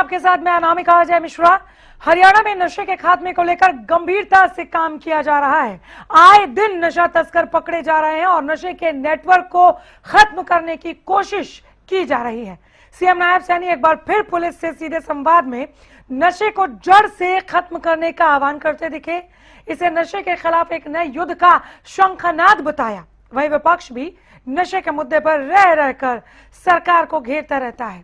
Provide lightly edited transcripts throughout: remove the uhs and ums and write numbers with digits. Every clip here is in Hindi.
आपके साथ मैं अनामिका अजय मिश्रा। हरियाणा में नशे के खात्मे को लेकर गंभीरता से काम किया जा रहा है। आए दिन नशा तस्कर पकड़े जा रहे हैं और नशे के नेटवर्क को खत्म करने की कोशिश की जा रही है। सीएम नायब सैनी एक बार फिर पुलिस से सीधे संवाद में नशे को जड़ से खत्म करने का आह्वान करते दिखे। इसे नशे के खिलाफ एक नए युद्ध का शंखनाद बताया। वहीं विपक्ष भी नशे के मुद्दे पर रह रहकर सरकार को घेरता रहता है।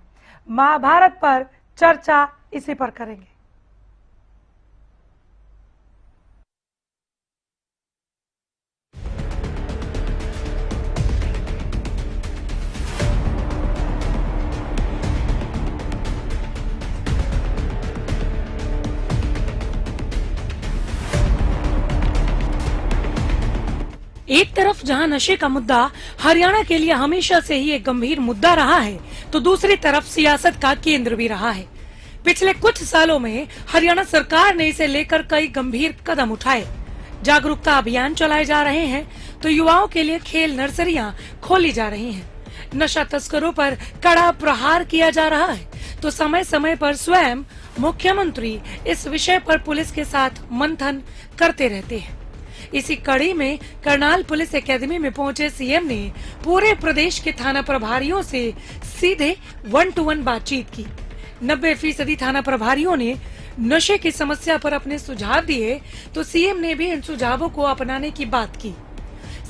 महाभारत पर चर्चा इसी पर करेंगे। एक तरफ जहां नशे का मुद्दा हरियाणा के लिए हमेशा से ही एक गंभीर मुद्दा रहा है, तो दूसरी तरफ सियासत का केंद्र भी रहा है। पिछले कुछ सालों में हरियाणा सरकार ने इसे लेकर कई गंभीर कदम उठाए। जागरूकता अभियान चलाए जा रहे हैं, तो युवाओं के लिए खेल नर्सरियां खोली जा रही हैं। नशा तस्करों पर कड़ा प्रहार किया जा रहा है, तो समय समय पर स्वयं मुख्यमंत्री इस विषय पर पुलिस के साथ मंथन करते रहते हैं। इसी कड़ी में करनाल पुलिस एकेडमी में पहुंचे सीएम ने पूरे प्रदेश के थाना प्रभारियों से सीधे 1-to-1 बातचीत की। 90% थाना प्रभारियों ने नशे की समस्या पर अपने सुझाव दिए, तो सीएम ने भी इन सुझावों को अपनाने की बात की।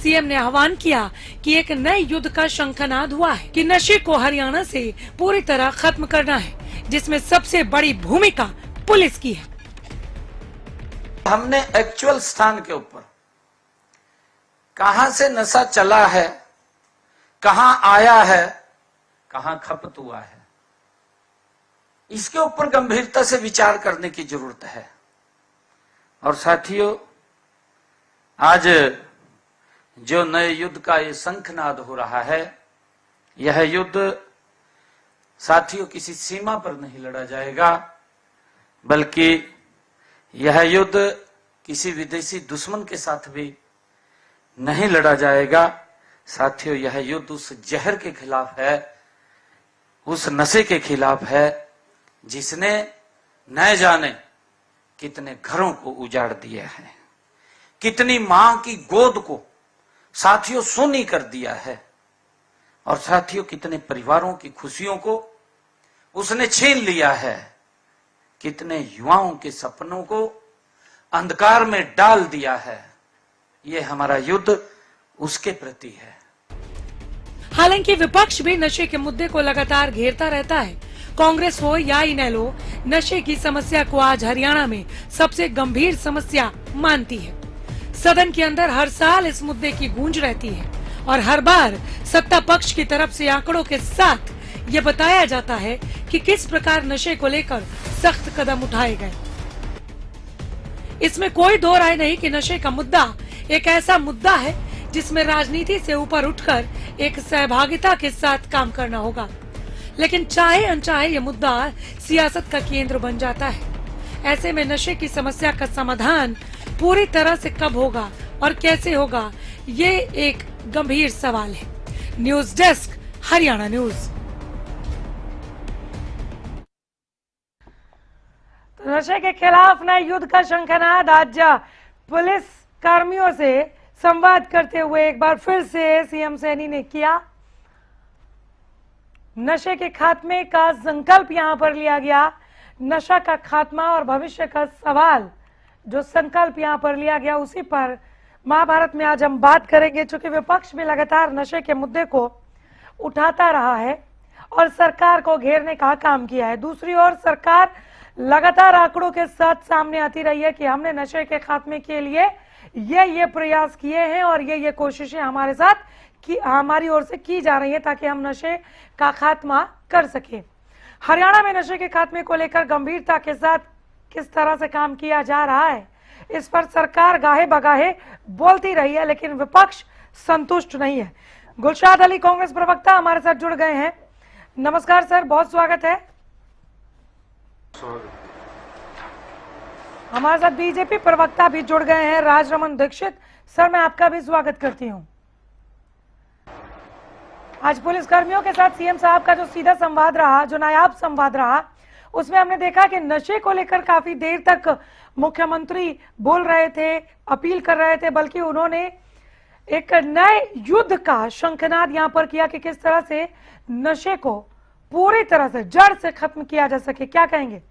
सीएम ने आह्वान किया कि एक नए युद्ध का शंखनाद हुआ है कि नशे को हरियाणा से पूरी तरह खत्म करना है, जिसमें सबसे बड़ी भूमिका पुलिस की है। हमने एक्चुअल स्थान के ऊपर कहां से नशा चला है, कहां आया है, कहां खपत हुआ है, इसके ऊपर गंभीरता से विचार करने की जरूरत है। और साथियों, आज जो नए युद्ध का ये शंखनाद हो रहा है, यह युद्ध साथियों किसी सीमा पर नहीं लड़ा जाएगा, बल्कि यह युद्ध किसी विदेशी दुश्मन के साथ भी नहीं लड़ा जाएगा। साथियों, यह युद्ध उस जहर के खिलाफ है, उस नशे के खिलाफ है, जिसने न जाने कितने घरों को उजाड़ दिया है, कितनी मां की गोद को साथियों सोनी कर दिया है, और साथियों कितने परिवारों की खुशियों को उसने छीन लिया है, कितने युवाओं के सपनों को अंधकार में डाल दिया है। ये हमारा युद्ध उसके प्रति है। हालांकि विपक्ष भी नशे के मुद्दे को लगातार घेरता रहता है। कांग्रेस हो या इनेलो, नशे की समस्या को आज हरियाणा में सबसे गंभीर समस्या मानती है। सदन के अंदर हर साल इस मुद्दे की गूंज रहती है और हर बार सत्ता पक्ष की तरफ से आंकड़ों के साथ ये बताया जाता है कि किस प्रकार नशे को लेकर सख्त कदम उठाए गए। इसमें कोई दो राय नहीं कि नशे का मुद्दा एक ऐसा मुद्दा है जिसमें राजनीति से ऊपर उठकर एक सहभागिता के साथ काम करना होगा। लेकिन चाहे अनचाहे ये मुद्दा सियासत का केंद्र बन जाता है। ऐसे में नशे की समस्या का समाधान पूरी तरह से कब होगा और कैसे होगा, ये एक गंभीर सवाल है। News desk, Haryana news. तो नशे के खिलाफ नए युद्ध का शंखनाद आज पुलिस कर्मियों से संवाद करते हुए एक बार फिर से सीएम सैनी ने किया। नशे के खात्मे का संकल्प यहां पर लिया गया। नशा का खात्मा और भविष्य का सवाल, जो संकल्प यहां पर लिया गया, उसी पर महाभारत में आज हम बात करेंगे। चूंकि विपक्ष भी लगातार नशे के मुद्दे को उठाता रहा है और सरकार को घेरने का काम किया है। दूसरी ओर सरकार लगातार आंकड़ों के साथ सामने आती रही है कि हमने नशे के खात्मे के लिए ये प्रयास किए हैं और ये कोशिशें हमारे साथ की हमारी ओर से की जा रही है ताकि हम नशे का खात्मा कर सके। हरियाणा में नशे के खात्मे को लेकर गंभीरता के साथ किस तरह से काम किया जा रहा है, इस पर सरकार गाहे बगाहे बोलती रही है, लेकिन विपक्ष संतुष्ट नहीं है। गुलशाद अली कांग्रेस प्रवक्ता हमारे साथ जुड़ गए हैं। नमस्कार सर, बहुत स्वागत है। हमारे साथ बीजेपी प्रवक्ता भी जुड़ गए हैं, राजरमन दीक्षित। सर, मैं आपका भी स्वागत करती हूं। आज पुलिस कर्मियों के साथ सीएम साहब का जो सीधा संवाद रहा, जो नायाब संवाद रहा, उसमें हमने देखा कि नशे को लेकर काफी देर तक मुख्यमंत्री बोल रहे थे, अपील कर रहे थे, बल्कि उन्होंने एक नए युद्ध का शंखनाद यहां पर किया कि किस तरह से नशे को पूरी तरह से जड़ से खत्म किया जा सके। क्या कहेंगे?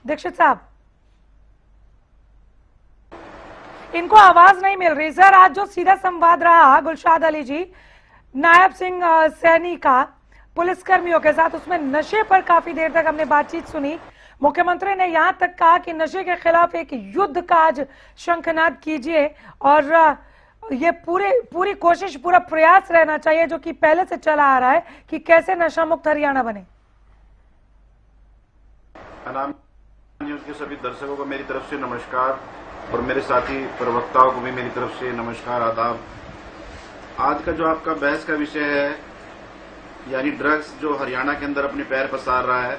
दीक्षित साहब, इनको आवाज नहीं मिल रही सर। आज जो सीधा संवाद रहा गुलशाद अली जी, नायब सिंह सैनी का पुलिसकर्मियों के साथ, उसमें नशे पर काफी देर तक हमने बातचीत सुनी। मुख्यमंत्री ने यहां तक कहा कि नशे के खिलाफ एक युद्ध का आज शंखनाद कीजिए और ये पूरी कोशिश, पूरा प्रयास रहना चाहिए जो कि पहले से चला आ रहा है कि कैसे नशा मुक्त हरियाणा बने। न्यूज के सभी दर्शकों को मेरी तरफ से नमस्कार और मेरे साथी प्रवक्ताओं को भी मेरी तरफ से नमस्कार, आदाब। आज का जो आपका बहस का विषय है, यानी ड्रग्स जो हरियाणा के अंदर अपने पैर पसार रहा है,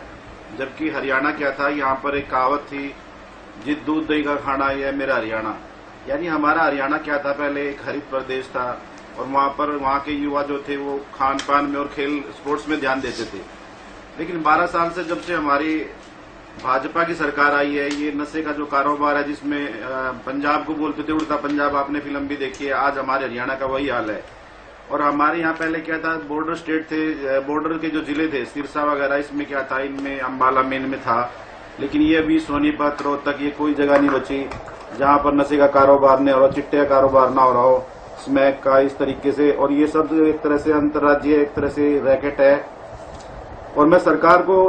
जबकि हरियाणा क्या था, यहाँ पर एक कहावत थी, जित दूध दही का खाना यह मेरा हरियाणा। यानी हमारा हरियाणा क्या था, पहले एक हरित प्रदेश था और वहाँ के युवा जो थे वो खान पान में और खेल स्पोर्ट्स में ध्यान देते थे। लेकिन 12 साल से जब से हमारी भाजपा की सरकार आई है, ये नशे का जो कारोबार है, जिसमें पंजाब को बोलते थे उड़ता पंजाब, आपने फिल्म भी देखी है, आज हमारे हरियाणा का वही हाल है। और हमारे यहाँ पहले क्या था, बॉर्डर स्टेट थे, बॉर्डर के जो जिले थे, सिरसा वगैरह, इसमें क्या था, इनमें अम्बाला में इनमें था। लेकिन ये अभी सोनीपत, रोहतक, ये कोई जगह नहीं बची जहाँ पर नशे का कारोबार नहीं हो रहा, चिट्टे का कारोबार ना हो रहा हो, स्मैक का इस तरीके से। और ये सब एक तरह से अंतर्राज्यीय एक तरह से रैकेट है। और मैं सरकार को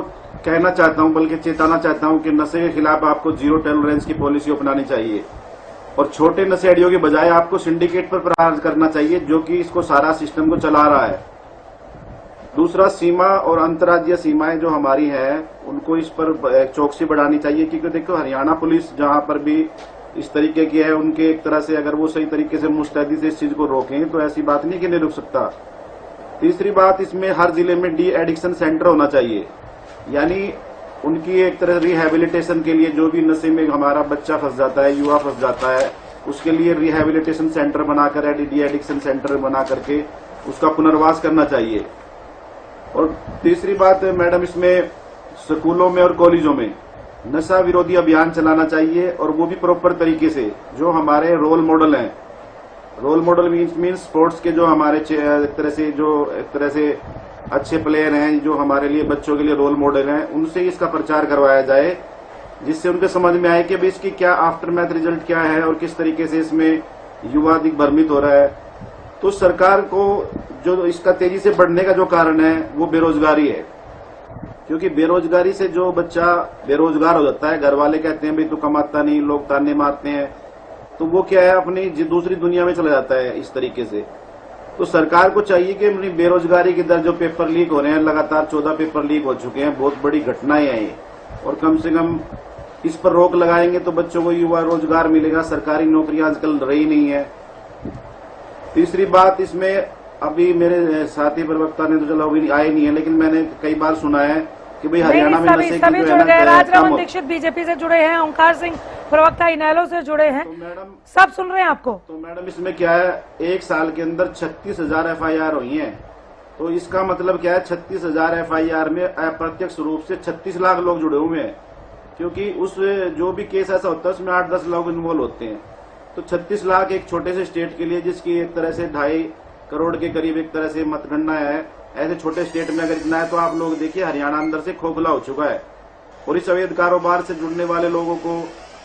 कहना चाहता हूं, बल्कि चेताना चाहता हूं कि नशे के खिलाफ आपको जीरो टॉलरेंस की पॉलिसी अपनानी चाहिए और छोटे नशेड़ियों के बजाय आपको सिंडिकेट पर प्रहार करना चाहिए, जो कि इसको सारा सिस्टम को चला रहा है। दूसरा, सीमा और अंतर्राज्यीय सीमाएं जो हमारी हैं, उनको इस पर चौकसी बढ़ानी चाहिए, क्योंकि देखो हरियाणा पुलिस जहां पर भी इस तरीके की है, उनके एक तरह से अगर वो सही तरीके से मुस्तैदी से इस चीज को रोकें तो ऐसी बात नहीं कि नहीं रुक सकता। तीसरी बात, इसमें हर जिले में डी एडिक्शन सेंटर होना चाहिए, यानी उनकी एक तरह रिहैबिलिटेशन के लिए, जो भी नशे में हमारा बच्चा फंस जाता है, युवा फंस जाता है, उसके लिए रिहैबिलिटेशन सेंटर बनाकर, डी एडिक्शन सेंटर बना करके उसका पुनर्वास करना चाहिए। और तीसरी बात मैडम, इसमें स्कूलों में और कॉलेजों में नशा विरोधी अभियान चलाना चाहिए, और वो भी प्रॉपर तरीके से। जो हमारे रोल मॉडल हैं, रोल मॉडल मीन्स स्पोर्ट्स के जो हमारे एक तरह से अच्छे प्लेयर हैं, जो हमारे लिए बच्चों के लिए रोल मॉडल हैं, उनसे इसका प्रचार करवाया जाए, जिससे उनके समझ में आए कि भाई इसकी क्या आफ्टर मैथ रिजल्ट क्या है और किस तरीके से इसमें युवा अधिक भ्रमित हो रहा है। तो सरकार को जो इसका तेजी से बढ़ने का जो कारण है वो बेरोजगारी है, क्योंकि बेरोजगारी से जो बच्चा बेरोजगार हो जाता है, घर वाले कहते हैं भाई तू कमाता नहीं, लोग ताने मारते हैं, तो वो क्या है, अपनी दूसरी दुनिया में चला जाता है इस तरीके से। तो सरकार को चाहिए कि अपनी बेरोजगारी की दर, जो पेपर लीक हो रहे हैं, लगातार 14 पेपर लीक हो चुके हैं, बहुत बड़ी घटनाएं हैं ये, और कम से कम इस पर रोक लगाएंगे तो बच्चों को युवा रोजगार मिलेगा। सरकारी नौकरियां आजकल रही नहीं है। तीसरी बात, इसमें अभी मेरे साथी प्रवक्ता ने तो चलो अभी आए नहीं है, लेकिन मैंने कई बार सुना है कि भाई हरियाणा में नशे की जो है ना, राजरमन दीक्षित बीजेपी से जुड़े हैं, ओंकार सिंह प्रवक्ता इनेलो से जुड़े हैं, तो मैडम सब सुन रहे हैं आपको। तो मैडम इसमें क्या है, एक साल के अंदर 36,000 FIR हुई हैं, तो इसका मतलब क्या है, 36,000 FIR में अप्रत्यक्ष रूप से 36 लाख लोग जुड़े हुए हैं, क्योंकि उस जो भी केस ऐसा होता है उसमें 8-10 लोग इन्वॉल्व होते हैं। तो 36 लाख एक छोटे से स्टेट के लिए, जिसकी एक तरह से 2.5 करोड़ के करीब एक तरह से मतगणना है, ऐसे छोटे स्टेट में अगर इतना है, तो आप लोग देखिए हरियाणा अंदर से खोखला हो चुका है। और इस अवैध कारोबार से जुड़ने वाले लोगों को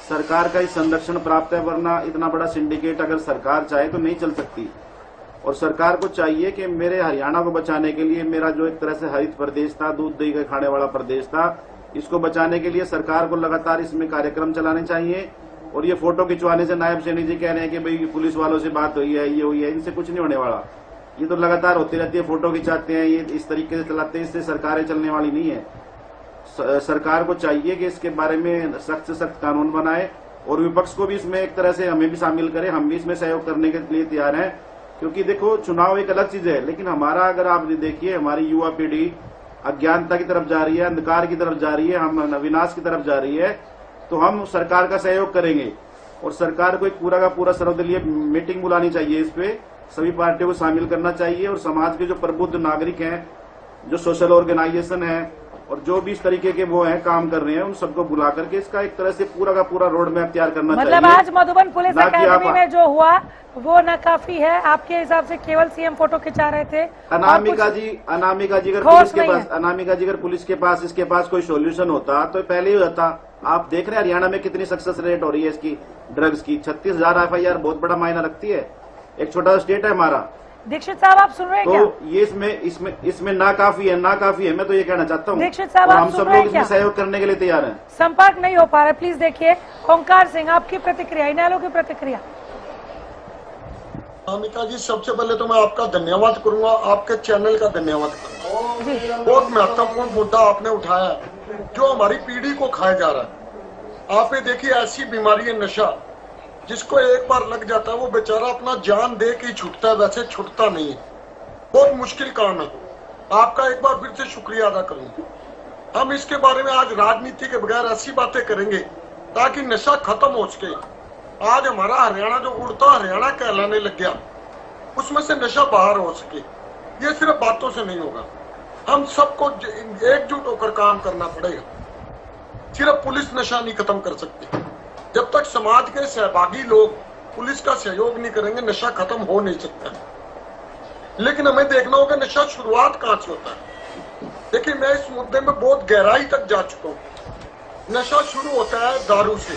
सरकार का ही संरक्षण प्राप्त है, वरना इतना बड़ा सिंडिकेट अगर सरकार चाहे तो नहीं चल सकती। और सरकार को चाहिए कि मेरे हरियाणा को बचाने के लिए, मेरा जो एक तरह से हरित प्रदेश था, दूध दही खाने वाला प्रदेश था, इसको बचाने के लिए सरकार को लगातार इसमें कार्यक्रम चलाने चाहिए। और ये फोटो खिंचवाने से नायब सैनी जी कह रहे हैं कि भाई पुलिस वालों से बात हुई है, ये हुई है, इनसे कुछ नहीं होने वाला। ये तो लगातार होती रहती है, फोटो खिंचाते हैं, ये इस तरीके से चलाते हैं, इससे सरकारें चलने वाली नहीं है। सरकार को चाहिए कि इसके बारे में सख्त से सख्त कानून बनाए, और विपक्ष को भी इसमें एक तरह से हमें भी शामिल करें, हम भी इसमें सहयोग करने के लिए तैयार हैं। क्योंकि देखो, चुनाव एक अलग चीज है, लेकिन हमारा अगर आप देखिए, हमारी युवा पीढ़ी अज्ञानता की तरफ जा रही है, अंधकार की तरफ जा रही है, हम विनाश की तरफ जा रही है, तो हम सरकार का सहयोग करेंगे। और सरकार को एक पूरा का पूरा सर्वदलीय मीटिंग बुलानी चाहिए इस पे, सभी पार्टियों को शामिल करना चाहिए और समाज के जो प्रबुद्ध नागरिक हैं, जो सोशल ऑर्गेनाइजेशन है और जो भी इस तरीके के वो हैं काम कर रहे हैं, उन सबको बुला करके इसका एक तरह से पूरा का पूरा रोड मैप तैयार करना चाहिए। मतलब आज मधुबन पुलिस अकादमी में जो हुआ वो नाकाफी है आपके हिसाब से? केवल सीएम फोटो खिंचा रहे थे? अनामिका जी अगर पुलिस के पास इसके पास कोई सॉल्यूशन होता तो पहले ही होता। आप देख रहे हैं हरियाणा में कितनी सक्सेस रेट हो रही है इसकी ड्रग्स की। 36,000 FIR बहुत बड़ा मायना रखती है। एक छोटा स्टेट है हमारा। दीक्षित साहब आप सुन रहे हैं क्या? तो ये इसमें नाकाफी है मैं तो ये कहना चाहता हूँ। दीक्षित साहब हम सब लोग इसमें सहयोग करने के लिए तैयार हैं। संपर्क नहीं हो पा रहा है, प्लीज देखिए। ओंकार सिंह आपकी प्रतिक्रिया, इनेलो की प्रतिक्रिया। अनामिका जी, सबसे पहले तो मैं आपका धन्यवाद करूंगा, आपके चैनल का धन्यवाद करूंगा। बहुत महत्वपूर्ण मुद्दा आपने उठाया जो हमारी पीढ़ी को खाया जा रहा है। आप ये देखिए, ऐसी बीमारी है नशा, जिसको एक बार लग जाता है वो बेचारा अपना जान दे के ही छूटता है, वैसे छूटता नहीं है। बहुत मुश्किल काम है। आपका एक बार फिर से शुक्रिया अदा करूंगा। हम इसके बारे में आज राजनीति के बगैर ऐसी बातें करेंगे ताकि नशा खत्म हो सके। आज हमारा हरियाणा जो उड़ता हरियाणा कहलाने लग गया, उसमें से नशा बाहर हो सके। ये सिर्फ बातों से नहीं होगा, हम सबको एकजुट होकर काम करना पड़ेगा। सिर्फ पुलिस नशा नहीं खत्म कर सकती। जब तक समाज के सहभागी लोग पुलिस का सहयोग नहीं करेंगे, नशा खत्म हो नहीं सकता। लेकिन हमें देखना होगा नशा शुरुआत कहां से होता है। देखिए, मैं इस मुद्दे में बहुत गहराई तक जा चुका हूं। नशा शुरू होता है दारू से,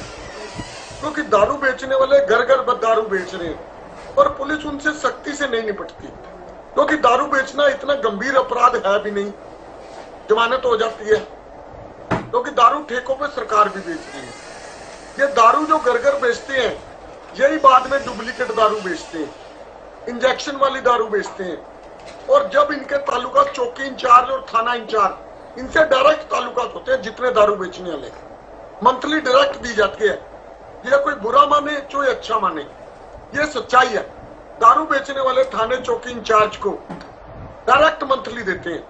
क्योंकि दारू बेचने वाले घर घर दारू बेच रहे हैं और पुलिस उनसे सख्ती से नहीं निपटती, क्योंकि दारू बेचना इतना गंभीर अपराध है भी नहीं, जमानत हो जाती है। क्योंकि दारू ठेकों पे सरकार भी बेच रही है। ये दारू जो घर घर बेचते हैं, यही बाद में डुप्लीकेट दारू बेचते हैं, इंजेक्शन वाली दारू बेचते हैं। और जब इनके तालुका चौकी इंचार्ज और थाना इंचार्ज, इनसे डायरेक्ट तालुकात होते हैं, जितने दारू बेचने वाले मंथली डायरेक्ट दी जाती है। यह कोई बुरा माने कोई अच्छा माने, ये सच्चाई है। दारू बेचने वाले थाने चौकी इंचार्ज को डायरेक्ट मंथली देते हैं,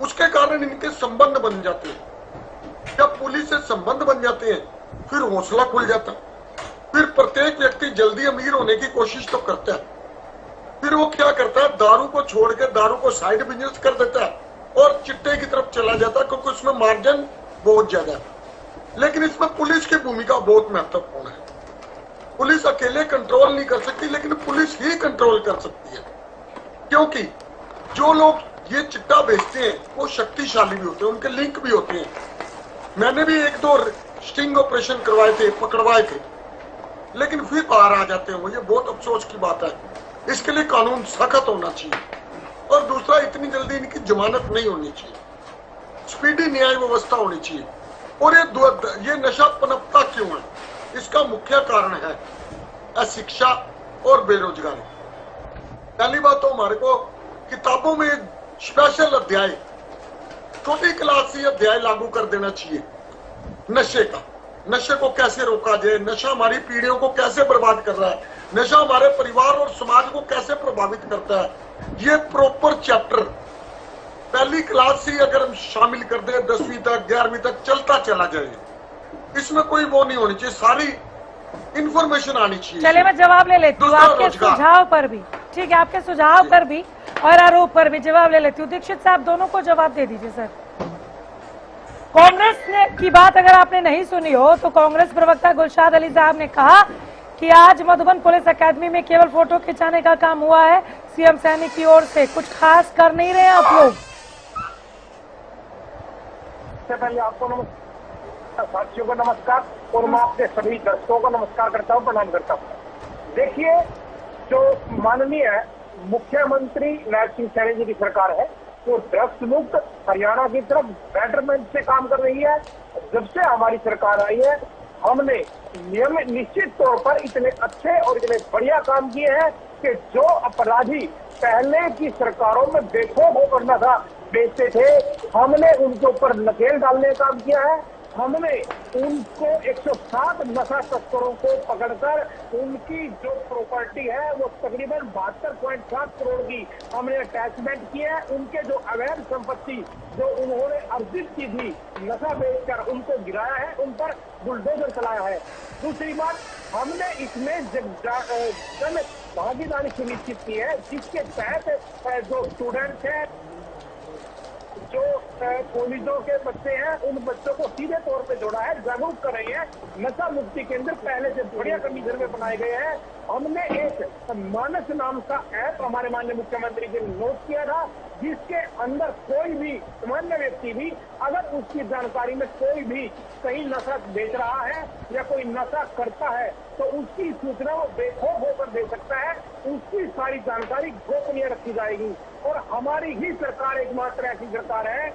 उसके कारण इनके संबंध बन जाते हैं। जब पुलिस से संबंध बन जाते हैं, फिर हौसला खुल जाता। फिर प्रत्येक व्यक्ति जल्दी अमीर होने की कोशिश तो करता है। फिर वो क्या करता है, दारू को छोड़ के दारू को साइड बिजनेस कर देता है और चिट्टे की तरफ चला जाता है, क्योंकि उसमें मार्जिन बहुत ज्यादा है। लेकिन इसमें पुलिस की भूमिका बहुत महत्वपूर्ण है। पुलिस अकेले कंट्रोल नहीं कर सकती, लेकिन पुलिस ही कंट्रोल कर सकती है। क्योंकि जो लोग ये चिट्टा बेचते हैं वो शक्तिशाली भी होते हैं, उनके लिंक भी होते हैं। मैंने भी 1-2 स्टिंग ऑपरेशन करवाए थे, पकड़वाए थे, लेकिन फिर बाहर आ जाते हैं। मुझे बहुत अफसोस की बात है। इसके लिए कानून सख्त होना चाहिए। और दूसरा, इतनी जल्दी इनकी जमानत नहीं होनी चाहिए, स्पीडी न्याय व्यवस्था होनी चाहिए। और ये नशा पनपता क्यों है, इसका मुख्य कारण है अशिक्षा और बेरोजगारी। पहली बात तो हमारे को किताबों में स्पेशल अध्याय, छोटी क्लास से अध्याय लागू कर देना चाहिए नशे का। नशे को कैसे रोका जाए, नशा हमारी पीढ़ियों को कैसे बर्बाद कर रहा है, नशा हमारे परिवार और समाज को कैसे प्रभावित करता है, ये प्रॉपर चैप्टर पहली क्लास से अगर हम शामिल कर दे, 10वीं तक 11वीं तक चलता चला जाए। इसमें कोई वो नहीं होनी चाहिए, सारी इंफॉर्मेशन आनी चाहिए। चलिए, मैं जवाब ले लेती हूँ आपके सुझाव पर भी। ठीक है, आपके सुझाव पर भी और आरोप पर भी जवाब ले लेती हूँ। दीक्षित साहब, दोनों को जवाब दे दीजिए सर। कांग्रेस ने की बात अगर आपने नहीं सुनी हो तो कांग्रेस प्रवक्ता गुलशाद अली साहब ने कहा कि आज मधुबन पुलिस अकादमी में केवल फोटो खिंचाने का काम हुआ है सीएम सैनिक की ओर से, कुछ खास कर नहीं रहे आप लोग। सबसे पहले आपको नमस्कार, साथियों को नमस्कार, और मैं आपके सभी दर्शकों को नमस्कार करता हूँ, प्रणाम करता हूँ। देखिए, जो माननीय मुख्यमंत्री नायब सिंह सैनी जी की सरकार है, वो ड्रग्स मुक्त हरियाणा की तरफ बेटरमेंट से काम कर रही है। जब से हमारी सरकार आई है, हमने निश्चित तौर पर इतने अच्छे और इतने बढ़िया काम किए हैं कि जो अपराधी पहले की सरकारों में बेखौफ होकर न था बेचते थे, हमने उनके ऊपर नकेल डालने का काम किया है। हमने उनको 107 नशा तस्करों को पकड़कर उनकी जो प्रॉपर्टी है वो तकरीबन 72.7 करोड़ की हमने अटैचमेंट की है। उनके जो अवैध संपत्ति जो उन्होंने अर्जित की थी नशा बेचकर, उनको गिराया है, उन पर बुलडोजर चलाया है। दूसरी बात, हमने इसमें जन भागीदारी सुनिश्चित की है, जिसके तहत जो स्टूडेंट्स हैं, जो कॉलेजों के बच्चे हैं, उन बच्चों को सीधे तौर पे जोड़ा है, जागरूक कर रही है। नशा मुक्ति केंद्र पहले से बढ़िया कंडीशन में बनाए गए हैं। हमने एक मानस नाम का ऐप हमारे माननीय मुख्यमंत्री जी ने लॉन्च किया था, जिसके अंदर कोई भी सामान्य व्यक्ति भी अगर उसकी जानकारी में कोई भी कहीं नशा बेच रहा है या कोई नशा करता है तो उसकी सूचना वो बेखौफ होकर दे सकता है। उसकी सारी जानकारी गोपनीय रखी जाएगी। और हमारी ही सरकार एकमात्र ऐसी सरकार है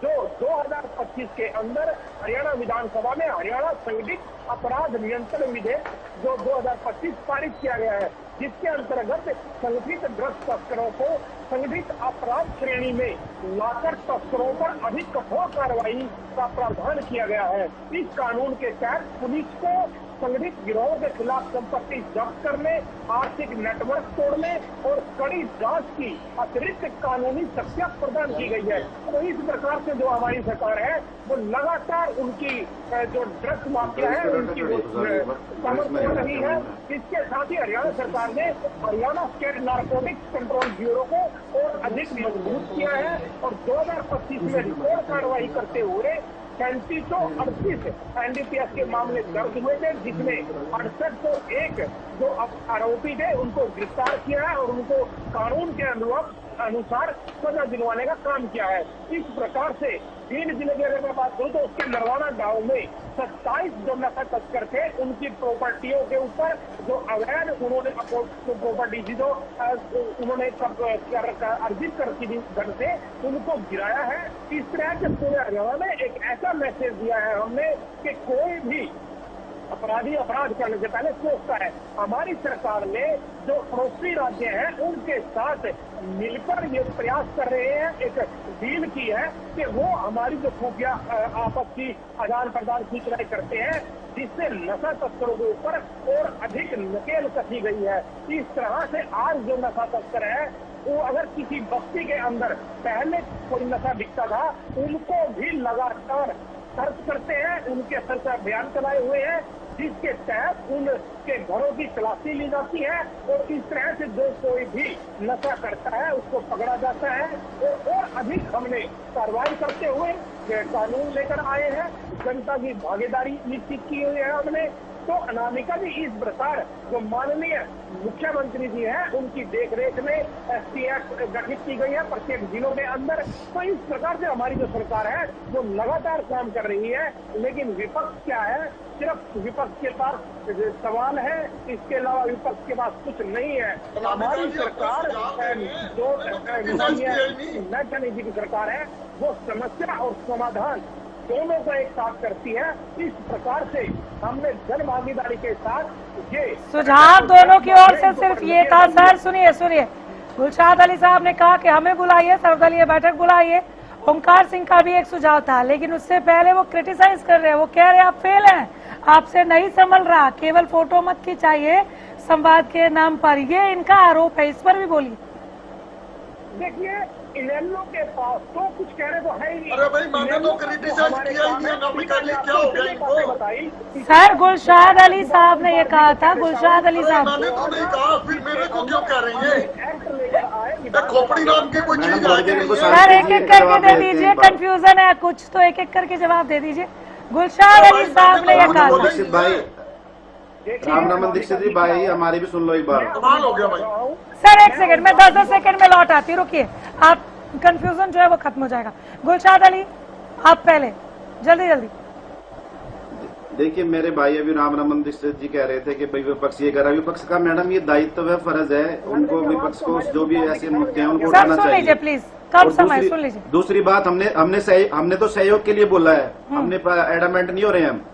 जो 2025 के अंदर हरियाणा विधानसभा में हरियाणा संगठित अपराध नियंत्रण विधेयक जो 2025 पारित किया गया है, जिसके अंतर्गत संगठित ड्रग्स तस्करों को संगठित अपराध श्रेणी में लाकर तस्करों पर अधिक कठोर कार्रवाई का प्रावधान किया गया है। इस कानून के तहत पुलिस को संगठित गिरोह के खिलाफ संपत्ति जब्त करने, आर्थिक नेटवर्क तोड़ने और कड़ी जांच की अतिरिक्त कानूनी शक्तियां प्रदान की गई है। तो इस प्रकार से जो हमारी सरकार है वो लगातार उनकी जो ड्रग्स माफिया है उनकी समर्थन कर रही है। इसके साथ ही हरियाणा सरकार ने Haryana state narcotics control bureau को और अधिक मजबूत किया है और 2025 में रिकॉर्ड कार्रवाई करते हुए 3538 एनडीपीएस के मामले दर्ज हुए थे, जिसमें 6801 जो आरोपी थे उनको गिरफ्तार किया है और उनको कानून के अनुसार सजा दिलवाने का काम किया है। इस प्रकार से तीन जिले की अगर मैं बात करूँ तो उसके नरवाना गांव में 27 जो नशा तस्कर थे उनकी प्रॉपर्टियों के ऊपर जो अवैध उन्होंने प्रॉपर्टी थी जो उन्होंने अर्जित कर रखी थी घर से उनको गिराया है। इस तरह से पूरे हरियाणा में एक ऐसा मैसेज दिया है हमने कि कोई भी अपराधी अपराध करने से पहले सोचता है। हमारी सरकार ने जो पड़ोसी राज्य हैं उनके साथ मिलकर ये प्रयास कर रहे हैं, एक डील की है कि वो हमारी जो खुफिया आपस की आदान प्रदान सूचनाएं करते हैं, जिससे नशा तस्करों के ऊपर और अधिक नकेल कसी गई है। इस तरह से आज जो नशा तस्कर है वो अगर किसी बस्ती के अंदर पहले कोई नशा बिकता था उनको भी लगातार सर्च करते हैं, उनके सर्च अभियान चलाए हुए हैं, जिसके तहत उनके घरों की तलाशी ली जाती है और इस तरह से जो कोई भी नशा करता है उसको पकड़ा जाता है। और अधिक हमने कार्रवाई करते हुए कानून लेकर आए हैं, जनता की भागीदारी निश्चित की हुई है हमने। तो अनामिका जी इस प्रकार जो माननीय मुख्यमंत्री जी हैं उनकी देखरेख में एसटीएफ गठित की गई है प्रत्येक जिलों के अंदर। तो इस प्रकार से हमारी जो सरकार है वो लगातार काम कर रही है। लेकिन विपक्ष क्या है, सिर्फ विपक्ष के पास सवाल है, इसके अलावा विपक्ष के पास कुछ नहीं है। हमारी सरकार जो नेशनल जी की सरकार है वो समस्या और समाधान दोनों को एक साथ करती है। इस प्रकार से हमने जन भागीदारी के साथ ये सुझाव दोनों की ओर से सिर्फ ये था। सर सुनिए, गुलशाद अली साहब ने कहा कि हमें बुलाइए, सर्वदलीय बैठक बुलाइए। ओंकार सिंह का भी एक सुझाव था, लेकिन उससे पहले वो क्रिटिसाइज कर रहे हैं, वो कह रहे हैं आप फेल हैं, आपसे नहीं संभल रहा, केवल फोटो मत खिंचाइए संवाद के नाम पर, ये इनका आरोप है। इस पर भी बोलिए। देखिए इनेलो के पास तो कुछ कह रहे तो है ही। अरे भाई मैंने तो क्रिटिसाइज किया ही नहीं, अनामिका जी क्या हो गया इनको? सर गुलशाद अली साहब ने ये कहा था, गुलशाद अली साहब। मैंने तो नहीं कहा, फिर मेरे को क्यों कह रही है? खोपड़ी नाम की कोई चीज आ गई। सर एक एक करके दे दीजिए, कंफ्यूजन है कुछ तो एक एक करके जवाब दे दीजिए। गुलशाद अली साहब ने ये कहा था। रामनमन दीक्षित जी भाई हमारी भी सुन लो एक बार। कमाल हो गया भाई। सर एक सेकंड, मैं 10 सेकंड में लौट आती, रुकिए, आप कंफ्यूजन जो है वो खत्म हो जाएगा। गुलशाद अली आप पहले, जल्दी। देखिए मेरे भाई अभी रामनमन दीक्षित जी कह रहे थे कि भाई विपक्ष ये कर रहा है। विपक्ष का मैडम ये दायित्व है, फर्ज है उनको, विपक्ष को जो भी ऐसे मुद्दे हैं उनको उठाना चाहिए। सुन लीजिए प्लीज, कम समय सुन लीजिए। दूसरी बात हमने तो सहयोग के लिए बोला है, हमने एडमेंट नहीं हो रहे हैं हम,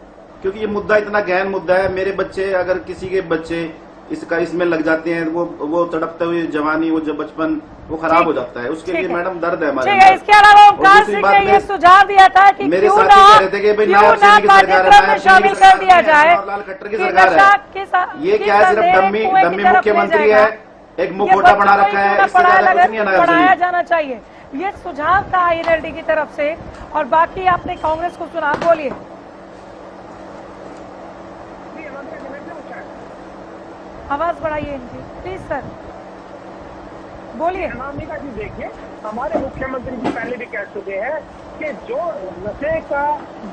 क्योंकि ये मुद्दा इतना गहन मुद्दा है। मेरे बच्चे, अगर किसी के बच्चे इसमें लग जाते हैं, वो तड़पते हुए जवानी, वो जब बचपन वो खराब हो जाता है, उसके लिए मैडम दर्द है हमारे। इसके अलावा ओंकार सिंह ने ये सुझाव दिया था कि मेरे क्यों साथी कह रहे थे कि भाई पाठ्यक्रम में शामिल कर दिया जाए। लाल खट्टर की सरकार है, ये क्या है, सिर्फ डम्मी मुख्यमंत्री है, एक मुखौटा बना रखा है, इससे ज्यादा कुछ नहीं पढ़ाया जाना चाहिए। ये सुझाव था INLD की तरफ से। और बाकी आपने कांग्रेस को सुना, बोलिए। आवाज बढ़ाइए इनकी प्लीज सर, बोलिए। अनामिका जी देखिए, हमारे मुख्यमंत्री जी पहले भी कह चुके हैं कि जो नशे का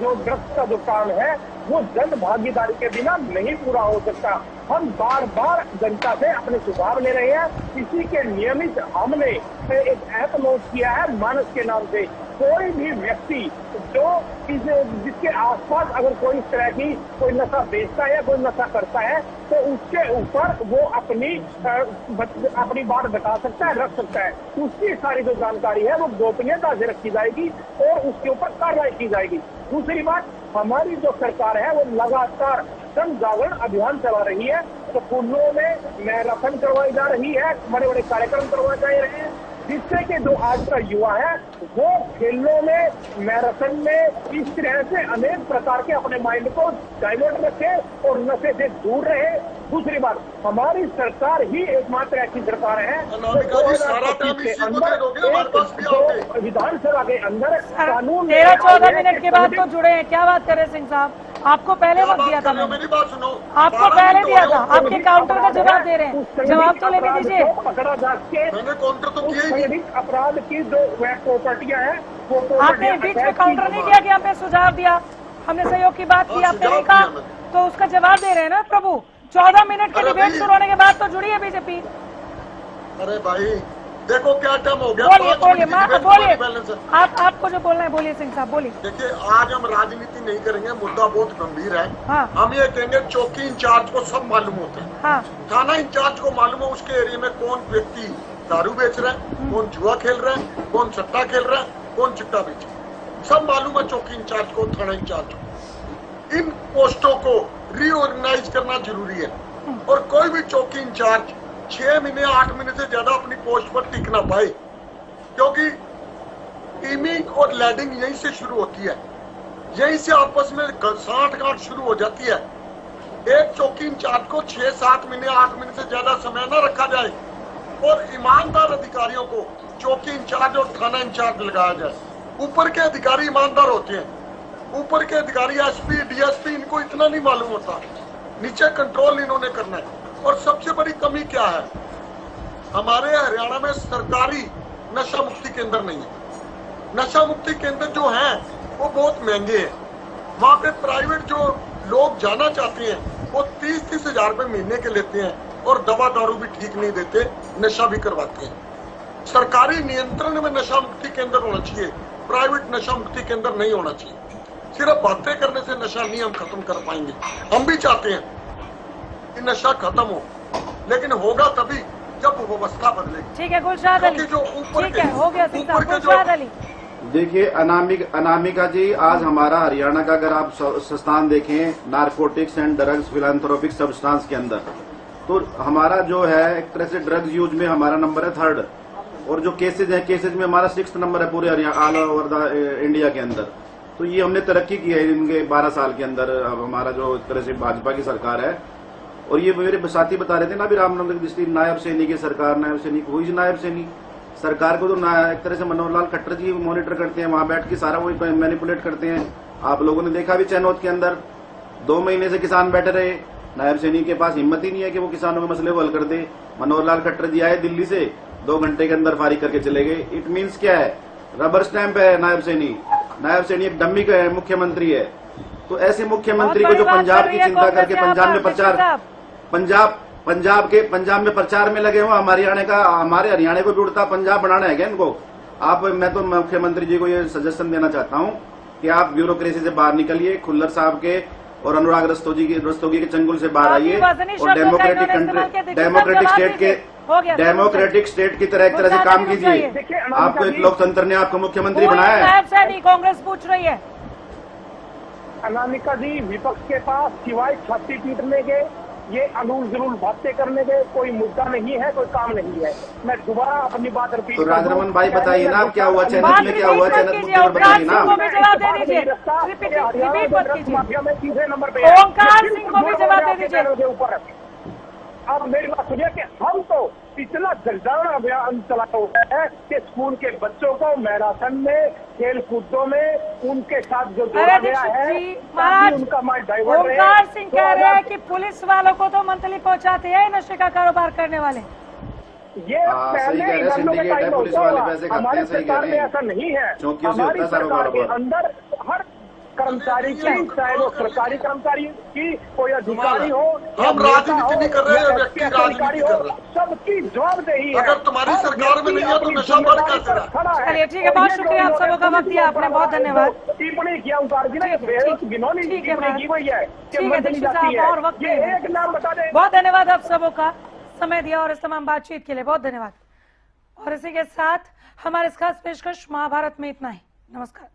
जो ड्रग्स का जो काम है वो जन भागीदारी के बिना नहीं पूरा हो सकता। हम बार बार जनता से अपने सुझाव ले रहे हैं। इसी के नियमित हमने एक ऐप लॉन्च किया है मानस के नाम से। कोई भी व्यक्ति जो जिसके आसपास अगर कोई इस तरह की कोई नशा बेचता है या कोई नशा करता है तो उसके ऊपर वो अपनी बात बता सकता है, रख सकता है। उसकी सारी जो जानकारी है वो गोपनीयता से रखी जाएगी और उसके ऊपर कार्रवाई की जाएगी। दूसरी बात, हमारी जो सरकार है वो लगातार जन जागरण अभियान चला रही है। स्कूलों में मैराथन करवाई जा रही है, बड़े बड़े कार्यक्रम करवाए जा रहे हैं, जिससे कि जो आज का युवा है वो खेलों में, मैराथन में इस तरह से अनेक प्रकार के अपने माइंड को डाइवर्ट रखे और नशे से दूर रहे। दूसरी बात, हमारी सरकार ही एकमात्र ऐसी सरकार है विधानसभा के अंदर कानून 13-14 मिनट के बाद तो जुड़े हैं, क्या बात कर रहे सिंह साहब? आपको पहले वक्त दिया था, मेरी बात सुनो, आपको पहले दिया था, आपके काउंटर का जवाब दे रहे हैं, जवाब तो लेने दीजिए। पकड़ा जा के मैंने काउंटर तो किया ही नहीं। अपराध की जो प्रॉपर्टियां हैं वो आपने बीच में काउंटर नहीं किया कि हमने सुझाव दिया, हमने सहयोग की बात की, आपने नहीं कहा, तो उसका जवाब दे रहे हैं ना प्रभु। 14 मिनट के डिबेट शुरू होने के बाद तो जुड़ी है बीजेपी। अरे भाई देखो क्या टाइम हो गया। बोलिए बोलिए बोलिए, आपको जो बोलना है बोलिए सिंह साहब, बोलिए। देखिए, आज हम राजनीति नहीं करेंगे, मुद्दा बहुत गंभीर है। हाँ। हम ये कहेंगे चौकी इंचार्ज को सब मालूम होता है। हाँ। थाना इंचार्ज को मालूम है उसके एरिया में कौन व्यक्ति दारू बेच रहा है, कौन जुआ खेल रहा है, कौन सट्टा खेल रहा है, कौन चिट्टा बेच रहा है, सब मालूम है चौकी इंचार्ज को, थाना इंचार्ज को। इन पोस्टों को रीऑर्गेनाइज करना जरूरी है और कोई भी चौकी इंचार्ज 6 महीने 8 महीने से ज्यादा अपनी पोस्ट पर टिक ना पाए, क्योंकि टीमिंग और लैडिंग यहीं से शुरू होती है, यहीं से आपस में साठ-गांठ शुरू हो जाती है। एक चौकी इंचार्ज को 6-7 महीने 8 महीने से ज्यादा समय न रखा जाए और ईमानदार अधिकारियों को चौकी इंचार्ज और थाना इंचार्ज लगाया जाए। ऊपर के अधिकारी ईमानदार होते हैं, ऊपर के अधिकारी एसपी डीएसपी इनको इतना नहीं मालूम होता, नीचे कंट्रोल इन्होंने करना है। और सबसे बड़ी कमी क्या है, हमारे हरियाणा में सरकारी नशा मुक्ति केंद्र नहीं है। नशा मुक्ति केंद्र जो हैं वो बहुत महंगे हैं। वहाँ पे प्राइवेट जो लोग जाना चाहते हैं वो 30-30 हजार रुपए महीने के लेते हैं और दवा दारू भी ठीक नहीं देते, नशा भी करवाते हैं। सरकारी नियंत्रण में नशा मुक्ति केंद्र होना चाहिए, प्राइवेट नशा मुक्ति केंद्र नहीं होना चाहिए। सिर्फ बातें करने से नशा नहीं हम खत्म कर पाएंगे। हम भी चाहते हैं कि नशा खत्म हो, लेकिन होगा तभी जब व्यवस्था बदलेगी। ठीक है गुलशाद अली, जो ऊपर ठीक है, हो गया सिंह साहब। गुलशाद अली, देखिए अनामिका जी, आज हमारा हरियाणा का अगर आप स्थान देखें नारकोटिक्स एंड ड्रग्स फिलांथ्रोपिक सब्सटेंस के अंदर, तो हमारा जो है एक तरह से ड्रग्स यूज में हमारा नंबर है 3rd, और जो केसेज है केसेज में हमारा 6th नंबर है पूरे Haryana all over the India के अंदर। तो ये हमने तरक्की की है इनके 12 साल के अंदर। अब हमारा जो एक तरह से भाजपा की सरकार है, और ये मेरे साथी बता रहे थे ना अभी रामनगर डिस्ट्रिक्ट नायब सैनी की सरकार, नायब सैनी हुई नायब सैनी सरकार को तो एक तरह से मनोहर लाल खट्टर जी मॉनिटर करते हैं, वहां बैठ के सारा वो मैनिपुलेट करते हैं। आप लोगों ने देखा भी चैनौत के अंदर 2 महीने से किसान बैठे रहे, नायब सैनी के पास हिम्मत ही नहीं है कि वो किसानों के मसले को हल कर दे। मनोहर लाल खट्टर जी आए दिल्ली से, 2 घंटे के अंदर फारिग करके चले गए। इट मीन्स क्या है, रबर स्टैंप है नायब सैनी। नायब सैनी एक डम्मी का मुख्यमंत्री है। तो ऐसे मुख्यमंत्री को जो पंजाब की चिंता करके पंजाब में प्रचार, पंजाब में प्रचार में लगे हुए, हमारे हरियाणा को भी उड़ता पंजाब बनाना है क्या इनको? मैं तो मुख्यमंत्री जी को ये सजेशन देना चाहता हूँ कि आप ब्यूरोक्रेसी से बाहर निकलिए, खुल्लर साहब के और अनुराग रस्तोगी के चंगुल से बाहर आइए और डेमोक्रेटिक स्टेट की तरह एक तरह से काम कीजिए। आपको एक लोकतंत्र ने आपको मुख्यमंत्री बनाया है। कांग्रेस पूछ रही है। अनामिका जी, विपक्ष के पास सिवाय छाती पीटने के, ये अनूल जरूल बातें करने के कोई मुद्दा नहीं है, कोई काम नहीं है। मैं दोबारा अपनी बात रिपीट तो राजरमन भाई बताइए ना क्या हुआ चैनल में, क्या हुआ चैनल मुद्दे पर बताइए ना। माफिया में तीसरे नंबर पे ओंकार सिंह को भी जवाब दे दीजिए। के ऊपर अब मेरी बात सुनिए कि हम तो इतना जगजागरण अभियान चलाया हुआ है कि स्कूल के बच्चों को मैराथन में, खेल कूदों में उनके साथ जो जोड़ा गया है ताकि उनका माइंड डाइवर्ट रहे। ओमकार सिंह कह रहे हैं कि पुलिस वालों को तो मंथली पहुंचाते हैं नशे का कारोबार करने वाले। ये पहले सही कह रहे हैं, सिंडिकेट है, पुलिस वाले पैसे खाते हमारी हैं, सही कह सरकार रहे में हैं। ऐसा नहीं है। चौकियों से होता हमारी है सारा सरकार के कारोबार। अंदर हर कर्मचारी की, चाहे वो सरकारी कर्मचारी की, कोई अधिकारी हो, हम राजनीति नहीं कर रहे हैं, या व्यक्ति अधिकारी राजनीति हो, कर रहे हैं। सबकी जवाबदेही है। अगर तुम्हारी हर सरकार में नहीं है तो व्यक्ति नशा बढ़ अपनी कैसे रहा? खड़ा है। चलिए, ठीक है, बहुत और ये जो शुक्रिया आप सबों का, वक्त दिया आपने, बहुत धन्यवाद। टिप्पणी किया ओंकार जी ने, ठीक है, बेहद घिनौनी ठीक है, टिप्पणी की हुई है कि ठीक है, मंथली दीक्षित जाती साहब, और है। वक्त ये नहीं है। एक नाम बता दें। बहुत धन्यवाद आप सबों का, समय दिया और इस तमाम बातचीत के लिए बहुत धन्यवाद। और इसी के साथ हमारे इस खास पेशकश महाभारत में इतना ही। नमस्कार।